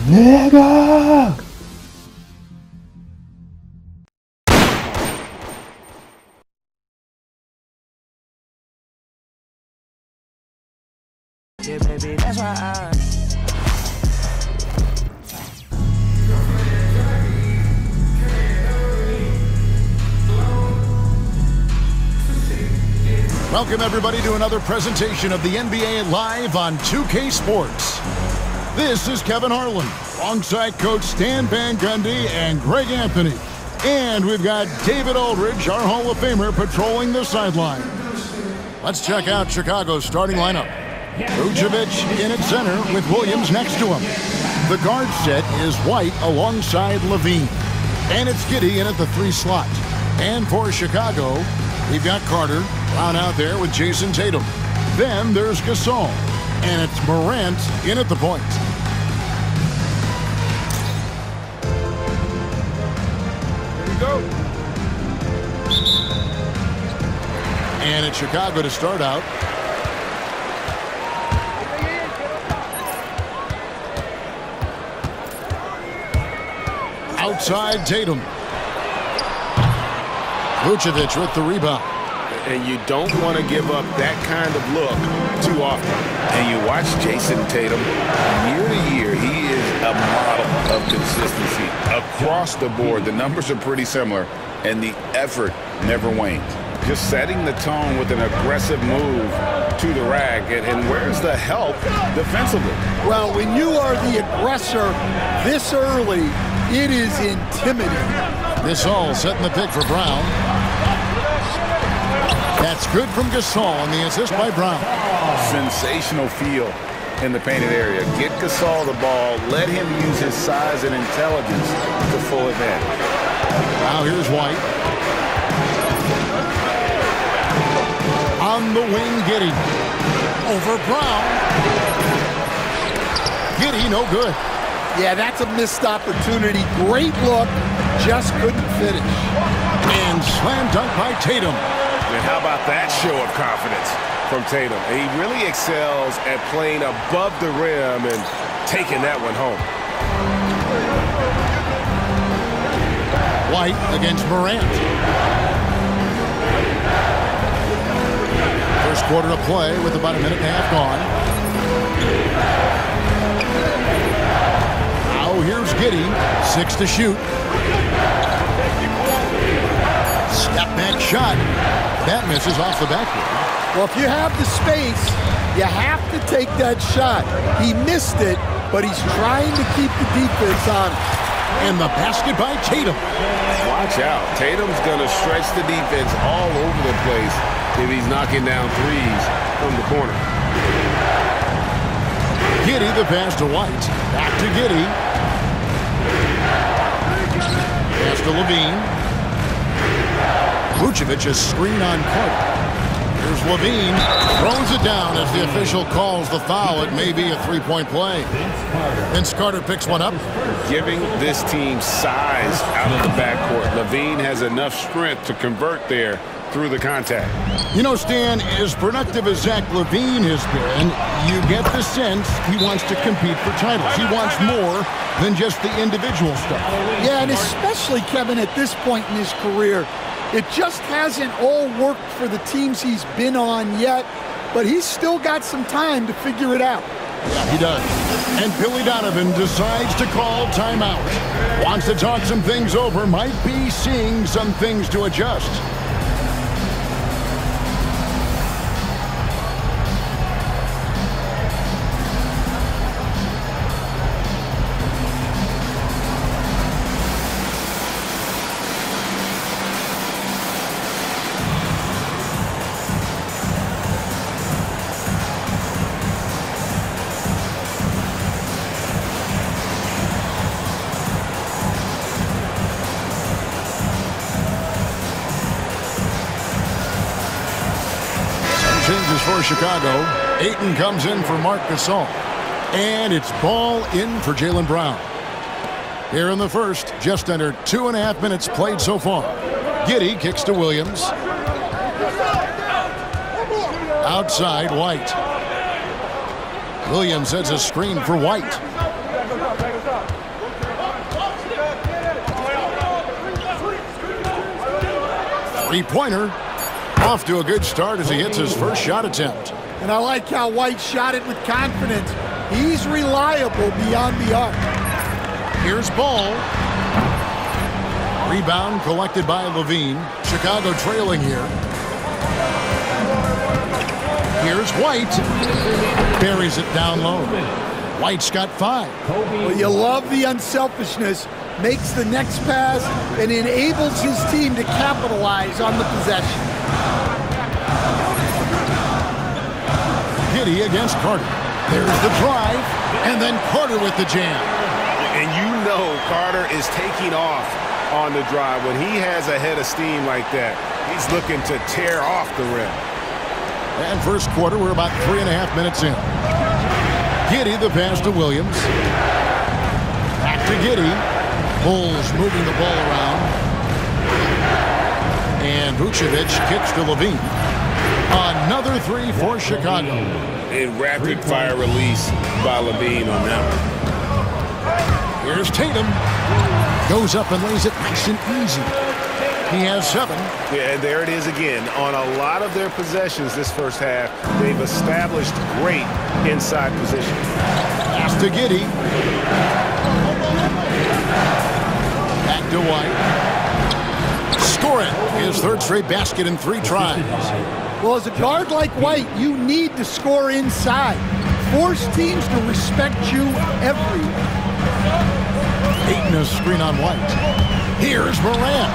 Nigga! Yeah, baby, that's why I... Welcome, everybody, to another presentation of the NBA Live on 2K Sports. This is Kevin Harlan, alongside Coach Stan Van Gundy and Greg Anthony. And we've got David Aldridge, our Hall of Famer, patrolling the sideline. Let's check out Chicago's starting lineup. Vucevic in at center with Williams next to him. The guard set is White alongside Levine. And it's Giddey in at the 3 slot. And for Chicago, we've got Carter, Brown out there with Jason Tatum. Then there's Gasol. And it's Morant in at the point. Here we go. And it's Chicago to start out. Outside Tatum. Vucevic with the rebound. And you don't want to give up that kind of look too often. And you watch Jason Tatum, year to year, he is a model of consistency. Across the board, the numbers are pretty similar, and the effort never wanes. Just setting the tone with an aggressive move to the rack. And where's the help defensively? Well, when you are the aggressor this early, it is intimidating. Gasol setting the pick for Brown. That's good from Gasol, and the assist by Brown. Sensational feel in the painted area. Get Gasol the ball. Let him use his size and intelligence to full advantage. Now here's White. On the wing, Giddey. Over Brown. Giddey, no good. Yeah, that's a missed opportunity. Great look, just couldn't finish. And slam dunk by Tatum. And how about that show of confidence from Tatum? He really excels at playing above the rim and taking that one home. White against Morant. First quarter of play with about a minute and a half gone. Now here's Giddey, 6 to shoot. Step back shot. That misses off the backboard. Well, if you have the space, you have to take that shot. He missed it, but he's trying to keep the defense on. And the basket by Tatum. Watch out. Tatum's going to stretch the defense all over the place if he's knocking down threes from the corner. Giddey, the pass to White. Back to Giddey. Pass to Levine. Vucevic is screen on Carter. Here's Levine. Throws it down as the official calls the foul. It may be a three-point play. Vince Carter picks one up. Giving this team size out of the backcourt. Levine has enough strength to convert there through the contact. You know, Stan, as productive as Zach LaVine has been, you get the sense he wants to compete for titles. He wants more than just the individual stuff. Yeah, and especially, Kevin, at this point in his career, it just hasn't all worked for the teams he's been on yet, but he's still got some time to figure it out. Yeah, he does. And Billy Donovan decides to call timeout. Wants to talk some things over, might be seeing some things to adjust. Changes for Chicago. Ayton comes in for Marc Gasol. And it's ball in for Jaylen Brown. Here in the first, just under 2.5 minutes played so far. Giddey kicks to Williams. Outside, White. Williams sets a screen for White. Three-pointer. Off to a good start as he hits his first shot attempt. And I like how White shot it with confidence. He's reliable beyond the arc. Here's Ball. Rebound collected by Levine. Chicago trailing here. Here's White. Buries it down low. White's got 5. Well, you love the unselfishness. Makes the next pass and enables his team to capitalize on the possession. Giddey against Carter. There's the drive, and then Carter with the jam. And you know Carter is taking off on the drive. When he has a head of steam like that, he's looking to tear off the rim. And first quarter, we're about 3.5 minutes in. Giddey, the pass to Williams. Back to Giddey. Bulls moving the ball around. And Vucevic kicks to Levine. Another 3 for Chicago. In rapid-fire release by Levine on that one. Here's Tatum. Goes up and lays it nice and easy. He has 7. Yeah, and there it is again. On a lot of their possessions this first half, they've established great inside position. Pass to Giddey. Back to White. Score it. His third straight basket in 3 tries. Well, as a guard like White, you need to score inside. Force teams to respect you everywhere. Ayton a screen on White. Here's Morant.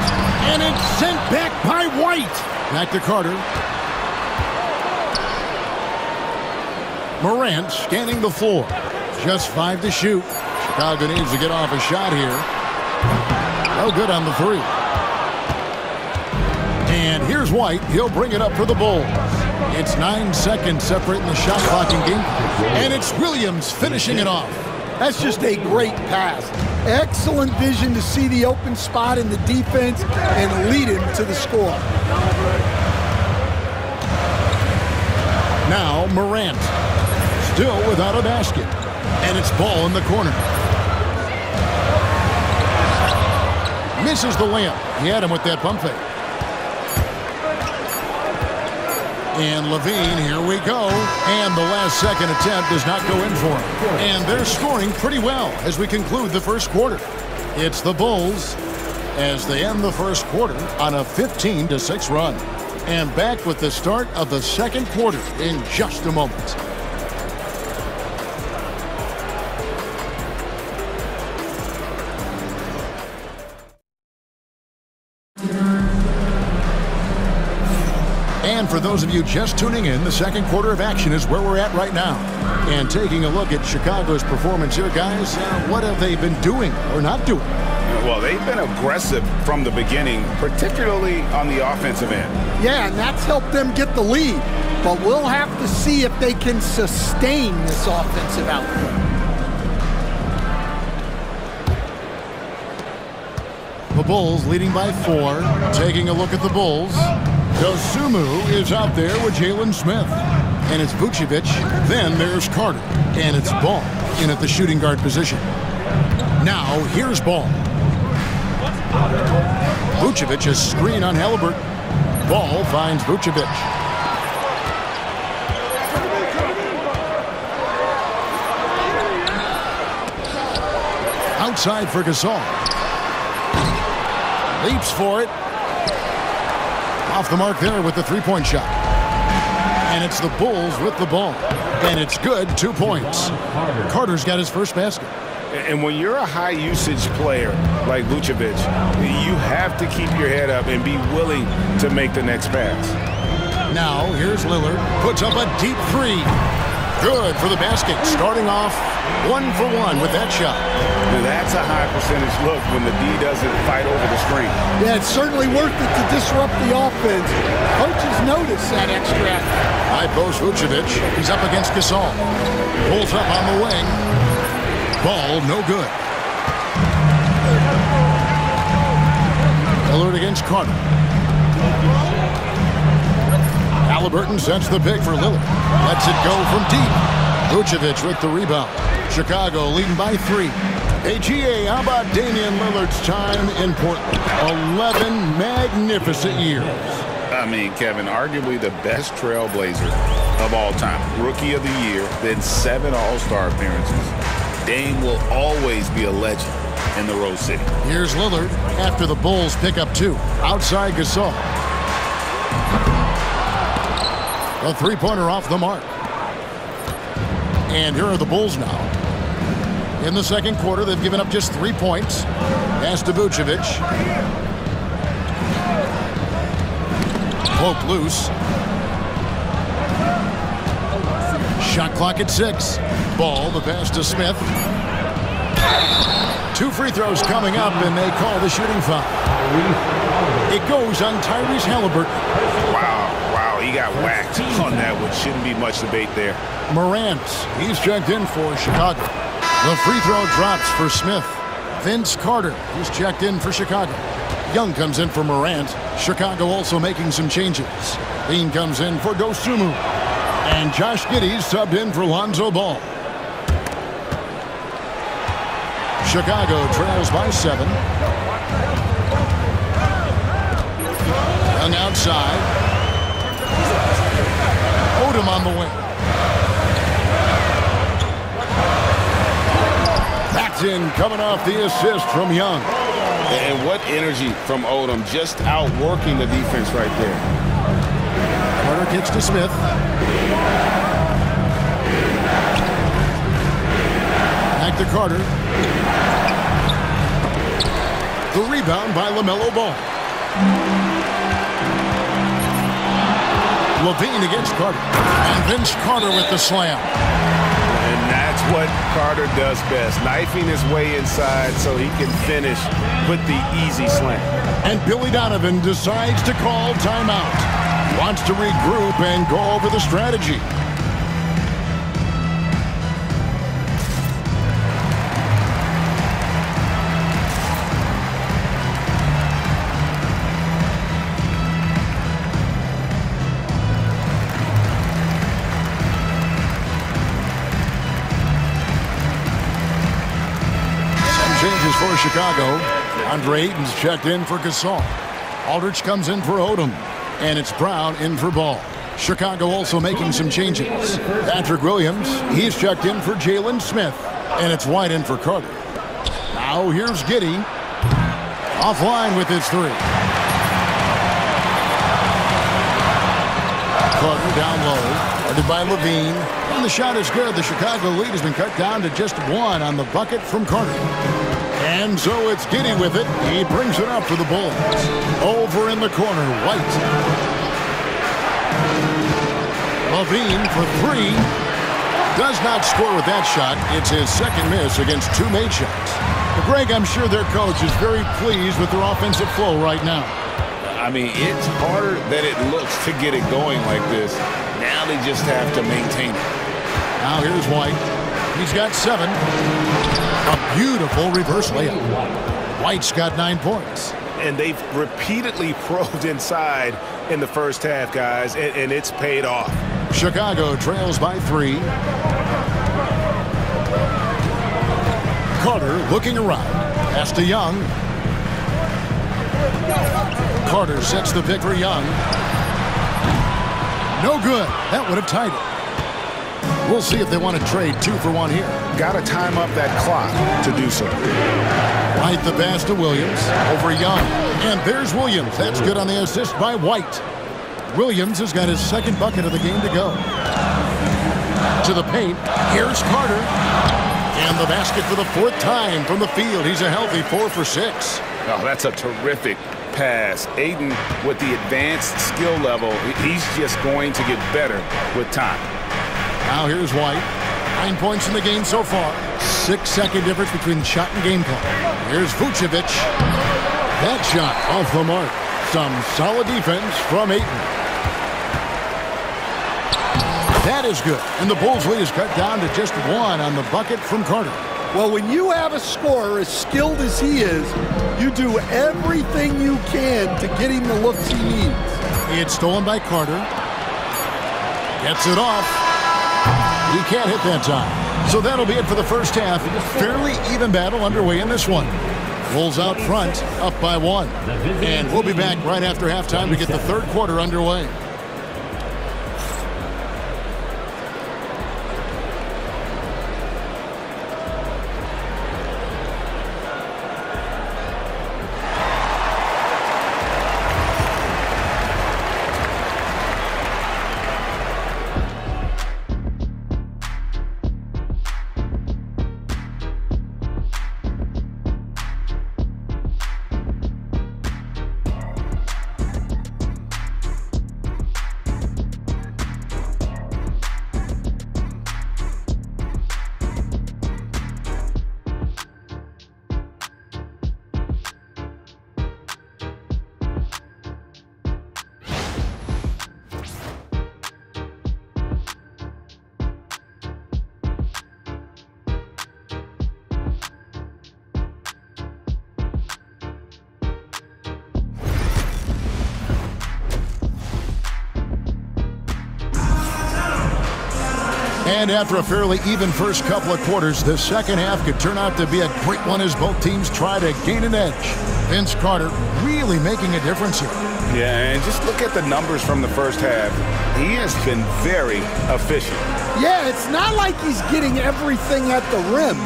And it's sent back by White. Back to Carter. Morant scanning the floor. Just 5 to shoot. Chicago needs to get off a shot here. No good on the 3. And here's White. He'll bring it up for the Bulls. It's 9 seconds separating the shot clock in game. And it's Williams finishing it off. That's just a great pass. Excellent vision to see the open spot in the defense and lead him to the score. Now Morant. Still without a basket. And it's Ball in the corner. Misses the layup. He had him with that pump fake. And Levine, here we go. And the last second attempt does not go in for him. And they're scoring pretty well as we conclude the first quarter. It's the Bulls as they end the first quarter on a 15-6 run. And back with the start of the second quarter in just a moment. And for those of you just tuning in, the second quarter of action is where we're at right now. And taking a look at Chicago's performance here, guys, what have they been doing or not doing? Well, they've been aggressive from the beginning, particularly on the offensive end. Yeah, and that's helped them get the lead. But we'll have to see if they can sustain this offensive output. The Bulls leading by 4. Taking a look at the Bulls. Dosunmu is out there with Jalen Smith. And it's Vucevic. Then there's Carter. And it's Ball in at the shooting guard position. Now here's Ball. Vucevic is screen on Halliburton. Ball finds Vucevic. Outside for Gasol. Leaps for it. Off the mark there with the three-point shot. And it's the Bulls with the ball. And it's good, 2 points. Carter's got his first basket. And when you're a high-usage player like Vucevic, you have to keep your head up and be willing to make the next pass. Now, here's Lillard. Puts up a deep 3. Good for the basket. Starting off 1 for 1 with that shot. That's a high percentage look when the D doesn't fight over the screen. Yeah, it's certainly worth it to disrupt the offense. Coaches notice that extra effort. High post Vucevic. He's up against Gasol. Pulls up on the wing. Ball no good. Lillard against Carter. Halliburton sets the pick for Lillard. Lets it go from deep. Vucevic with the rebound. Chicago leading by 3. Hey, GA, how about Damian Lillard's time in Portland? 11 magnificent years. I mean, Kevin, arguably the best trailblazer of all time. Rookie of the year, then 7 All-Star appearances. Dame will always be a legend in the Rose City. Here's Lillard after the Bulls pick up 2. Outside Gasol. A three-pointer off the mark. And here are the Bulls now. In the second quarter, they've given up just 3 points. Pass to Vucevic. Poke loose. Shot clock at 6. Ball, the pass to Smith. 2 free throws coming up, and they call the shooting foul. It goes on Tyrese Halliburton. Wow, he got whacked on that one. Shouldn't be much debate there. Morant, he's checked in for Chicago. The free throw drops for Smith. Vince Carter, he's checked in for Chicago. Young comes in for Morant. Chicago also making some changes. Bean comes in for Dosunmu. And Josh Giddey's subbed in for Lonzo Ball. Chicago trails by 7. Young outside. Odom on the wing. Backed in, coming off the assist from Young. And what energy from Odom, just outworking the defense right there. Carter kicks to Smith. Back to Carter. The rebound by LaMelo Ball. Levine against Carter. And Vince Carter with the slam. And that's what Carter does best, knifing his way inside so he can finish with the easy slam. And Billy Donovan decides to call timeout. Wants to regroup and go over the strategy. Changes for Chicago. Andre Ayton's checked in for Gasol. Aldridge comes in for Odom. And it's Brown in for Ball. Chicago also making some changes. Patrick Williams, he's checked in for Jalen Smith. And it's White in for Carter. Now here's Giddey. Offline with his 3. Carter down low. Guarded by Levine. And the shot is good. The Chicago lead has been cut down to just 1 on the bucket from Carter. And so it's Giddey with it. He brings it up for the Bulls. Over in the corner, White. Levine for 3. Does not score with that shot. It's his second miss against 2 made shots. But Greg, I'm sure their coach is very pleased with their offensive flow right now. I mean, it's harder than it looks to get it going like this. Now they just have to maintain it. Now here's White. He's got 7. A beautiful reverse layup. White's got 9 points. And they've repeatedly probed inside in the first half, guys, and it's paid off. Chicago trails by 3. Carter looking around. Pass to Young. Carter sets the pick for Young. No good. That would have tied it. We'll see if they want to trade 2 for 1 here. Got to time up that clock to do so. White the pass to Williams. Over Young. And there's Williams. That's good on the assist by White. Williams has got his second bucket of the game to go. To the paint. Here's Carter. And the basket for the 4th time from the field. He's a healthy 4 for 6. Oh, that's a terrific pass. Ayton, with the advanced skill level, he's just going to get better with time. Now here's White. 9 points in the game so far. 6-second difference between shot and game clock. Here's Vucevic. That shot off the mark. Some solid defense from Ayton. That is good. And the Bulls lead is cut down to just 1 on the bucket from Carter. Well, when you have a scorer as skilled as he is, you do everything you can to get him the looks he needs. It's stolen by Carter. Gets it off. He can't hit that time. So that'll be it for the first half. Fairly even battle underway in this one. Wolves out front, up by 1. And we'll be back right after halftime to get the third quarter underway. And after a fairly even first couple of quarters, the second half could turn out to be a great one as both teams try to gain an edge. Vince Carter really making a difference here. Yeah, and just look at the numbers from the first half. He has been very efficient. Yeah, it's not like he's getting everything at the rim.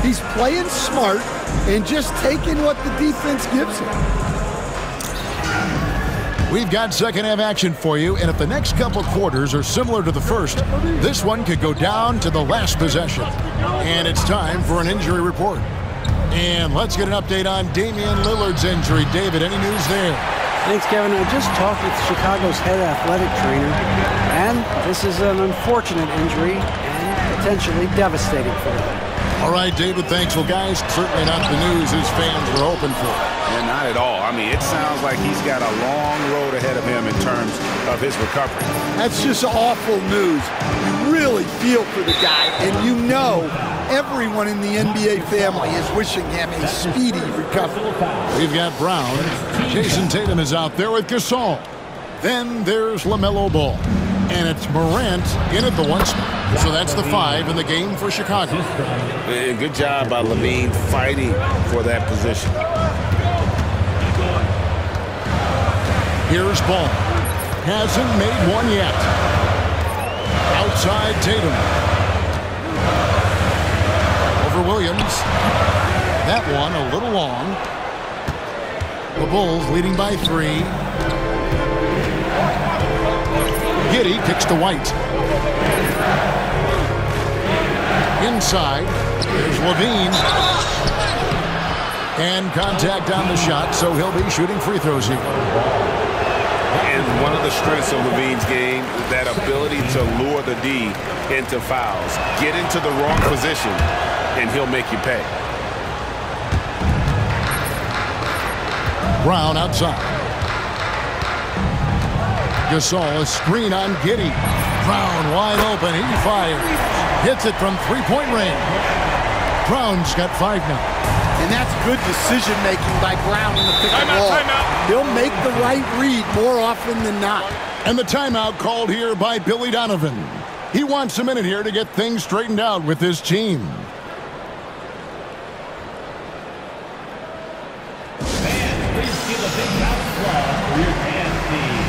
He's playing smart and just taking what the defense gives him. We've got second half action for you, and if the next couple of quarters are similar to the first, this one could go down to the last possession. And it's time for an injury report. And let's get an update on Damian Lillard's injury. David, any news there? Thanks, Kevin. I just talked with Chicago's head athletic trainer, and this is an unfortunate injury and potentially devastating for them. All right, David, thanks. Well, guys, certainly not the news his fans were hoping for. Yeah, not at all. I mean, it sounds like he's got a long road ahead of him in terms of his recovery. That's just awful news. You really feel for the guy, and you know everyone in the NBA family is wishing him a speedy recovery. We've got Brown. Jason Tatum is out there with Gasol. Then there's LaMelo Ball. And it's Morant in at the 1 spot. So that's the 5 in the game for Chicago. Good job by Levine fighting for that position. Here's Ball. Hasn't made one yet. Outside Tatum. Over Williams. That one a little long. The Bulls leading by 3. Giddey kicks to White. Inside, there's Levine. And contact on the shot, so he'll be shooting free throws here. And one of the strengths of Levine's game is that ability to lure the D into fouls. Get into the wrong position, and he'll make you pay. Brown outside. Gasol, a screen on Giddey. Brown wide open. He fires. Hits it from three-point range. Brown's got 5 now. And that's good decision-making by Brown in the pick and roll. He'll make the right read more often than not. And the timeout called here by Billy Donovan. He wants a minute here to get things straightened out with his team. Fans, please give a big round of applause for your dance team.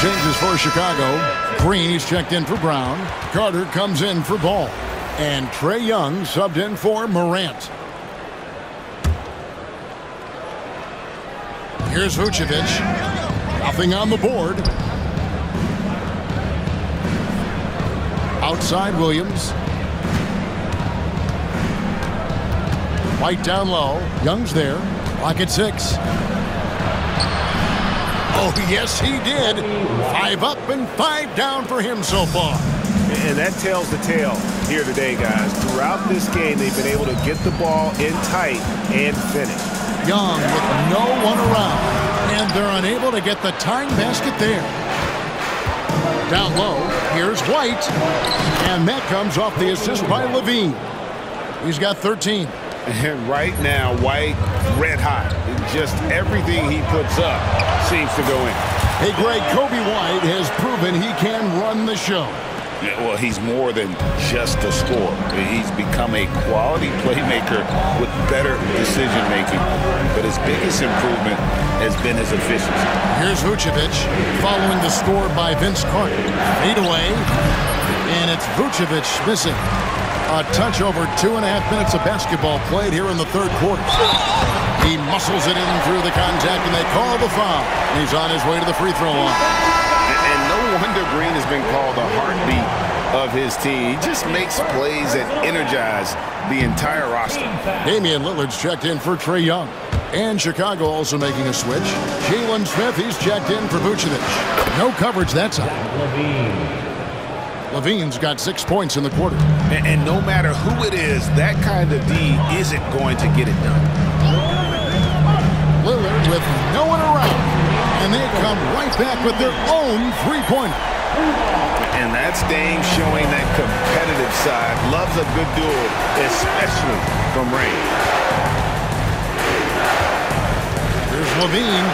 Changes for Chicago. Green is checked in for Brown. Carter comes in for Ball. And Trae Young subbed in for Morant. Here's Vucevic. Nothing on the board. Outside Williams. White down low. Young's there. Clock at 6. Oh, yes, he did. 5 up and 5 down for him so far. And that tells the tale here today, guys. Throughout this game, they've been able to get the ball in tight and finish. Young with no one around, and they're unable to get the tying basket there. Down low, here's White, and that comes off the assist by Levine. He's got 13. And right now, White red hot. Just everything he puts up seems to go in. Hey, Greg, Kobe White has proven he can run the show. Yeah, well, he's more than just a scorer. He's become a quality playmaker with better decision-making. But his biggest improvement has been his efficiency. Here's Vucevic following the score by Vince Carter. Fade away, and it's Vucevic missing. A touch over 2.5 minutes of basketball played here in the third quarter. He muscles it in through the contact, and they call the foul. He's on his way to the free throw line. And no wonder Green has been called the heartbeat of his team. He just makes plays that energize the entire roster. Damian Lillard's checked in for Trae Young. And Chicago also making a switch. Jalen Smith, he's checked in for Vucevic. No coverage that time. Levine's got 6 points in the quarter. And no matter who it is, that kind of D isn't going to get it done. Lillard with no one around. And they come right back with their own three-pointer. And that's Dame showing that competitive side. Loves a good duel, especially from range. Here's Levine.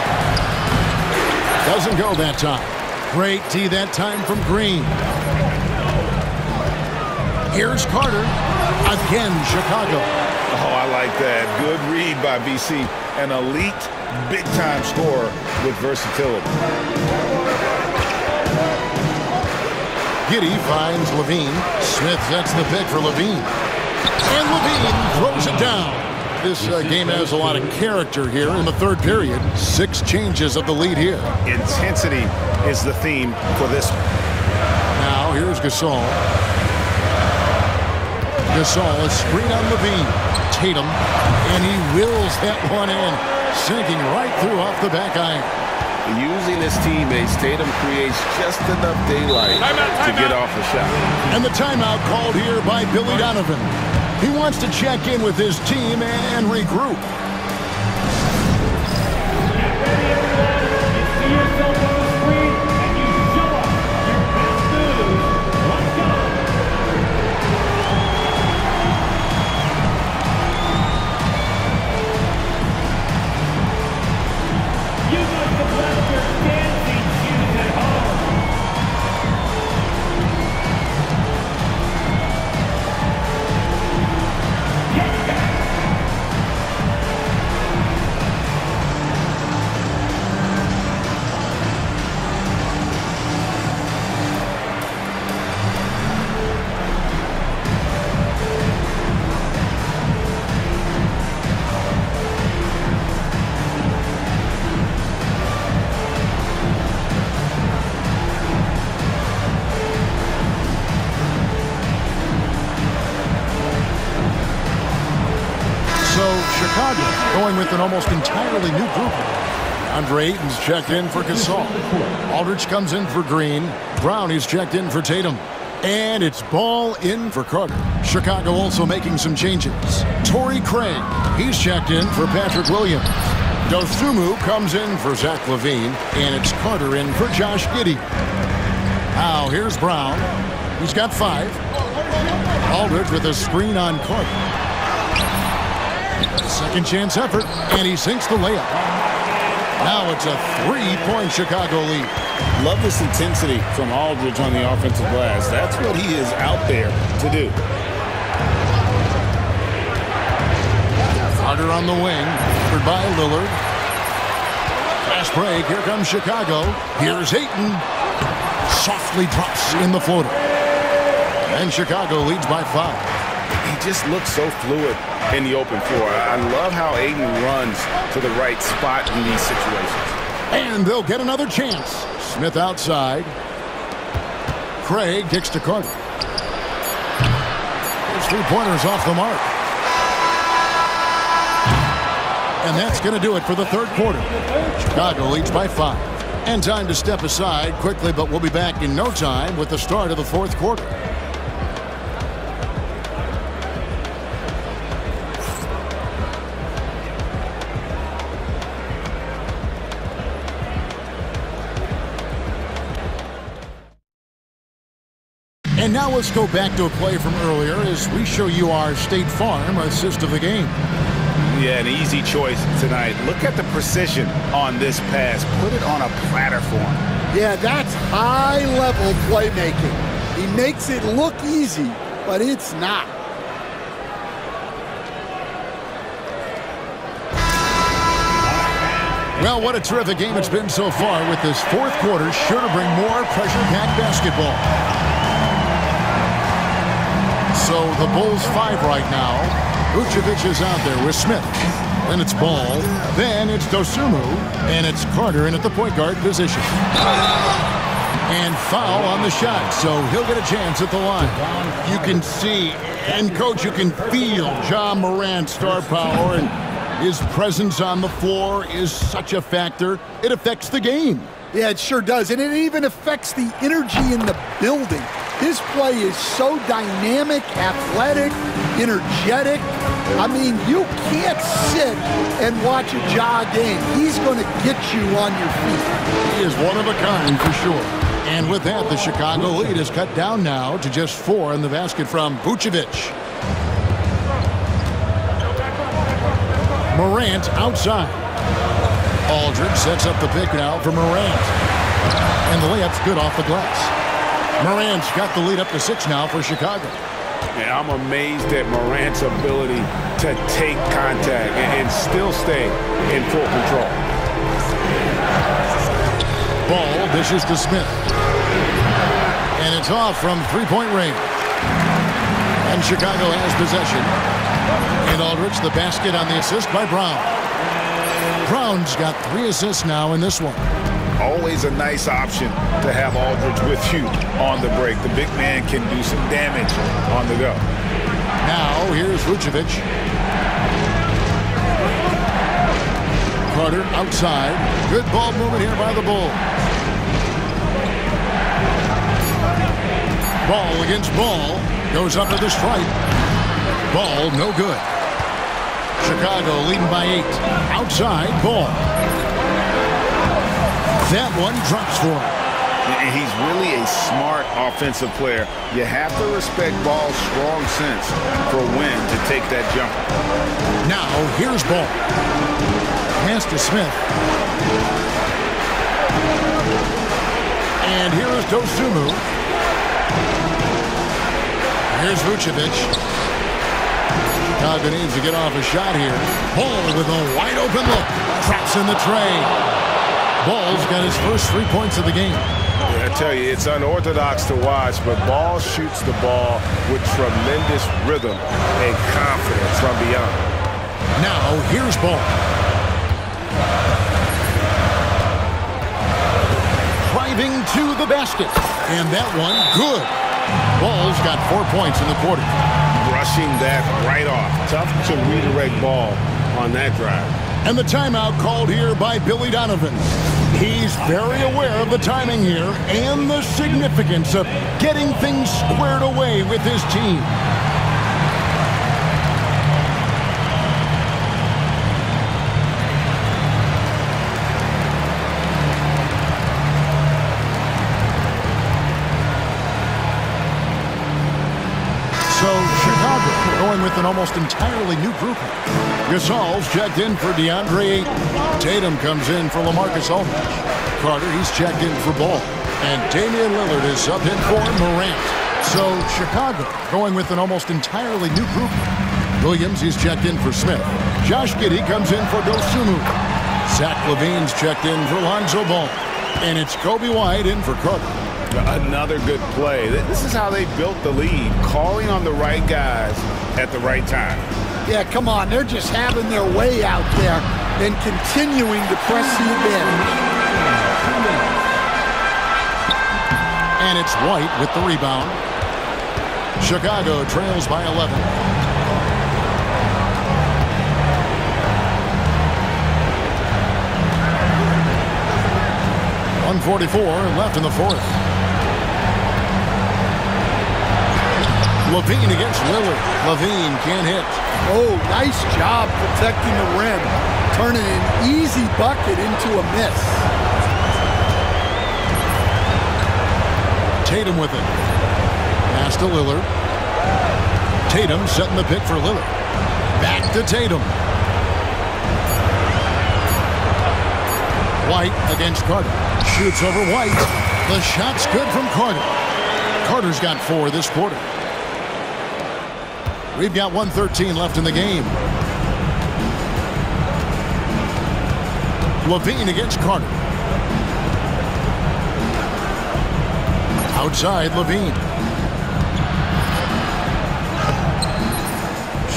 Doesn't go that time. Great D that time from Green. Here's Carter. Again, Chicago. Oh, I like that. Good read by BC. An elite, big-time scorer with versatility. Giddey finds Levine. Smith sets the pick for Levine. And Levine throws it down. This game has a lot of character here in the third period. 6 changes of the lead here. Intensity is the theme for this one. Now, here's Gasol. Gasol is screen on Levine. Tatum, and he wills that one in, sinking right through off the back iron. Using his teammates, Tatum creates just enough daylight to get off a shot. And the timeout called here by Billy Donovan. He wants to check in with his team and regroup. Chicago going with an almost entirely new group. Andre Ayton's checked in for Gasol. Aldridge comes in for Green. Brown is checked in for Tatum. And it's ball in for Carter. Chicago also making some changes. Torrey Craig, he's checked in for Patrick Williams. Dosunmu comes in for Zach LaVine. And it's Carter in for Josh Giddey. Now here's Brown. He's got 5. Aldridge with a screen on Carter. Second chance effort, and he sinks the layup. Now it's a 3-point Chicago lead. Love this intensity from Aldridge on the offensive glass. That's what he is out there to do. Carter on the wing, covered by Lillard. Fast break, here comes Chicago. Here's Ayton. Softly drops in the floater. And Chicago leads by 5. He just looks so fluid in the open floor. I love how Ayton runs to the right spot in these situations. And they'll get another chance. Smith outside. Craig kicks to Carter. His 3-pointers off the mark. And that's going to do it for the third quarter. Chicago leads by 5. And time to step aside quickly, but we'll be back in no time with the start of the fourth quarter. And now let's go back to a play from earlier as we show you our State Farm assist of the game. Yeah, an easy choice tonight. Look at the precision on this pass. Put it on a platter for him. Yeah, that's high-level playmaking. He makes it look easy, but it's not. Well, what a terrific game it's been so far, with this fourth quarter sure to bring more pressure-packed basketball. So the Bulls 5 right now. Vucevic is out there with Smith. Then it's Ball. Then it's Dosunmu. And it's Carter in at the point guard position. And foul on the shot, so he'll get a chance at the line. You can see, and Coach, you can feel Ja Morant's star power, and his presence on the floor is such a factor. It affects the game. Yeah, it sure does, and it even affects the energy in the building. His play is so dynamic, athletic, energetic. I mean, you can't sit and watch a Ja game. He's going to get you on your feet. He is one of a kind for sure. And with that, the Chicago lead is cut down now to just 4 in the basket from Vucevic. Morant outside. Aldridge sets up the pick now for Morant. And the layup's good off the glass. Morant's got the lead up to 6 now for Chicago. Yeah, I'm amazed at Morant's ability to take contact and still stay in full control. Ball dishes to Smith. And it's off from three-point range. And Chicago has possession. And Aldridge, the basket on the assist by Brown. Brown's got 3 assists now in this one. Always a nice option to have Aldridge with you on the break. The big man can do some damage on the go. Now, here's Vucevic. Carter outside. Good ball movement here by the Bulls. Ball against Ball. Goes up to the stripe. Ball, no good. Chicago leading by 8. Outside, Ball. That one drops for him. And he's really a smart offensive player. You have to respect Ball's strong sense for when to take that jumper. Now, here's Ball. Pass to Smith. And here is Dosunmu. Here's Vucevic. Chicago needs to get off a shot here. Ball with a wide open look. Traps in the tray. Ball's got his first 3 points of the game. Yeah, I tell you, it's unorthodox to watch, but Ball shoots the ball with tremendous rhythm and confidence from beyond. Now, here's Ball. Driving to the basket. And that one, good. Ball's got 4 points in the quarter. Brushing that right off. Tough to redirect Ball on that drive. And the timeout called here by Billy Donovan. He's very aware of the timing here and the significance of getting things squared away with his team. So Chicago going with an almost entirely new group. Gasol's checked in for DeAndre Ayton. Tatum comes in for LaMarcus Aldridge. Carter, he's checked in for Ball. And Damian Lillard is subbed in for Morant. So Chicago going with an almost entirely new group. Williams, he's checked in for Smith. Josh Giddey comes in for Dosunmu. Zach LaVine's checked in for Lonzo Ball. And it's Kobe White in for Carter. Another good play. This is how they built the lead, calling on the right guys at the right time. Yeah, come on. They're just having their way out there and continuing to press the advantage. And it's White with the rebound. Chicago trails by 11. .144 left in the fourth. LaVine against Lillard. LaVine can't hit. Oh, nice job protecting the rim. Turning an easy bucket into a miss. Tatum with it. Pass to Lillard. Tatum setting the pick for Lillard. Back to Tatum. White against Carter. Shoots over White. The shot's good from Carter. Carter's got 4 this quarter. We've got 1:13 left in the game. Levine against Carter. Outside, Levine.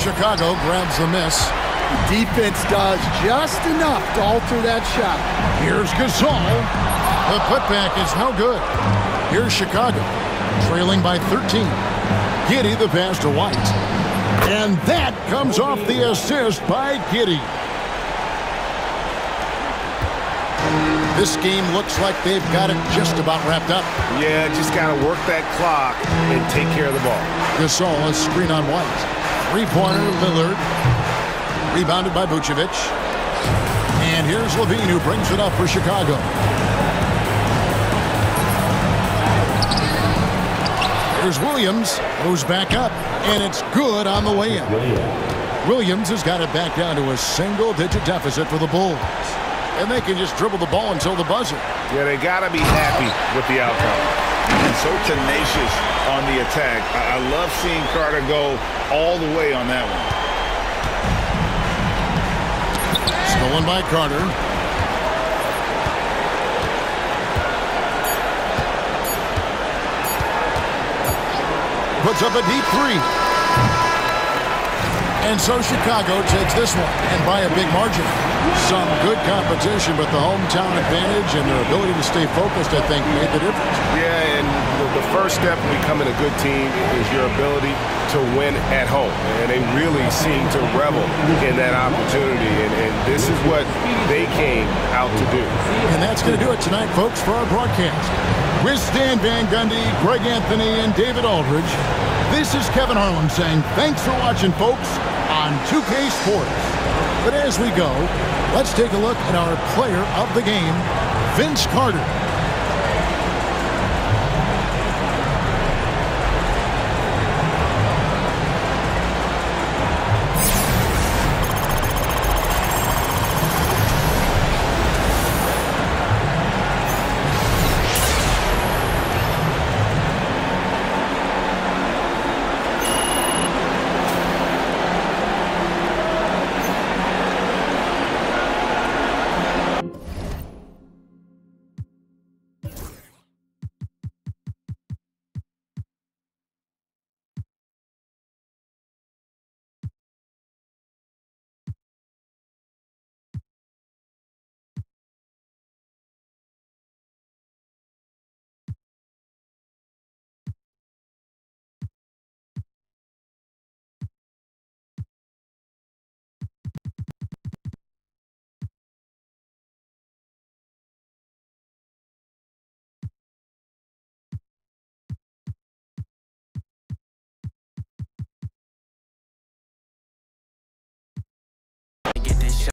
Chicago grabs the miss. Defense does just enough to alter that shot. Here's Gasol. The putback is no good. Here's Chicago, trailing by 13. Giddey the pass to White. And that comes off the assist by Giddey. This game looks like they've got it just about wrapped up. Yeah, just got to work that clock and take care of the ball. Gasol, a screen on White. Three-pointer, Lillard. Rebounded by Vucevic. And here's Levine, who brings it up for Chicago. Here's Williams, goes back up, and it's good on the way in. Williams has got it back down to a single-digit deficit for the Bulls. And they can just dribble the ball until the buzzer. Yeah, they got to be happy with the outcome. And so tenacious on the attack. I love seeing Carter go all the way on that one. Stolen by Carter. Puts up a deep 3. And so Chicago takes this one, and by a big margin. Some good competition, but the hometown advantage and their ability to stay focused, I think, made the difference. Yeah, and the first step in becoming a good team is your ability to win at home. And they really seem to revel in that opportunity, and this is what they came out to do. And that's going to do it tonight, folks, for our broadcast. With Stan Van Gundy, Greg Anthony, and David Aldridge, this is Kevin Harlan saying thanks for watching, folks, on 2K Sports. But as we go, let's take a look at our player of the game, Vince Carter.